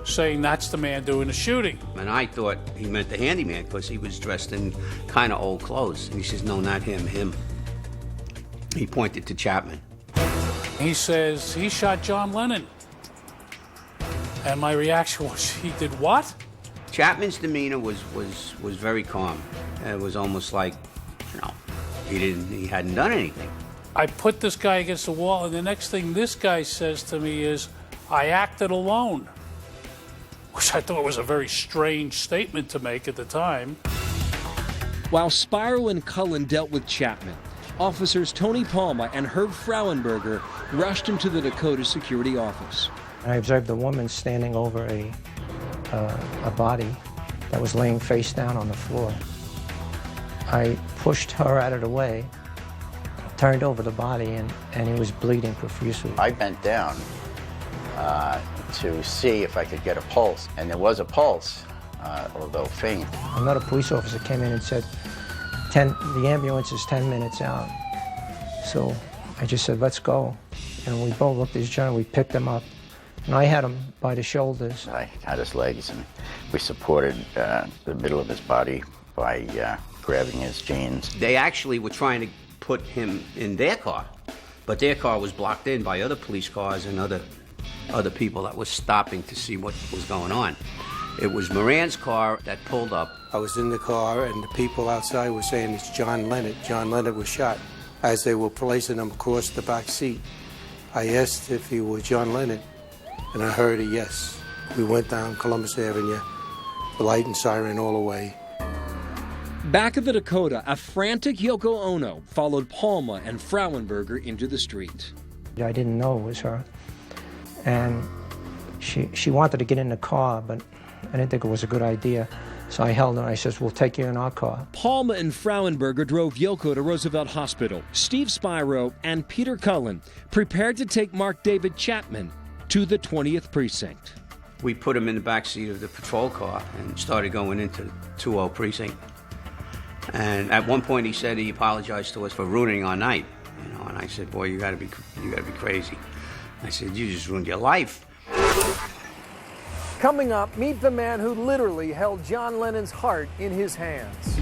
saying that's the man doing the shooting. And I thought he meant the handyman because he was dressed in kind of old clothes. And he says, no, not him, him. He pointed to Chapman. He says, he shot John Lennon. And my reaction was, he did what? Chapman's demeanor was very calm. It was almost like, you know, he hadn't done anything. I put this guy against the wall, and the next thing this guy says to me is, I acted alone. Which I thought was a very strange statement to make at the time. While Spiro and Cullen dealt with Chapman, officers Tony Palma and Herb Frauenberger rushed him to the Dakota security office. I observed a woman standing over a body that was laying face down on the floor. I pushed her out of the way, turned over the body, and he was bleeding profusely. I bent down to see if I could get a pulse, and there was a pulse, although faint. Another police officer came in and said, the ambulance is 10 minutes out. So I just said, let's go. And we both looked at each other, we picked him up. And I had him by the shoulders. I had his legs, and we supported the middle of his body by grabbing his jeans. They actually were trying to put him in their car, but their car was blocked in by other police cars and other people that was stopping to see what was going on. It was Moran's car that pulled up. I was in the car, and the people outside were saying it's John Lennon. John Lennon was shot. As they were placing him across the back seat, I asked if he was John Lennon, and I heard a yes. We went down Columbus Avenue, the light and siren all the way. Back at the Dakota, a frantic Yoko Ono followed Palma and Frauenberger into the street. I didn't know it was her. And she wanted to get in the car, but I didn't think it was a good idea. So I held her and I said, we'll take you in our car. Palma and Frauenberger drove Yoko to Roosevelt Hospital. Steve Spiro and Peter Cullen prepared to take Mark David Chapman to the 20th Precinct. We put him in the backseat of the patrol car and started going into the 20 Precinct. And at one point he said he apologized to us for ruining our night. You know, and I said, boy, you gotta be crazy. I said, you just ruined your life. Coming up, meet the man who literally held John Lennon's heart in his hands.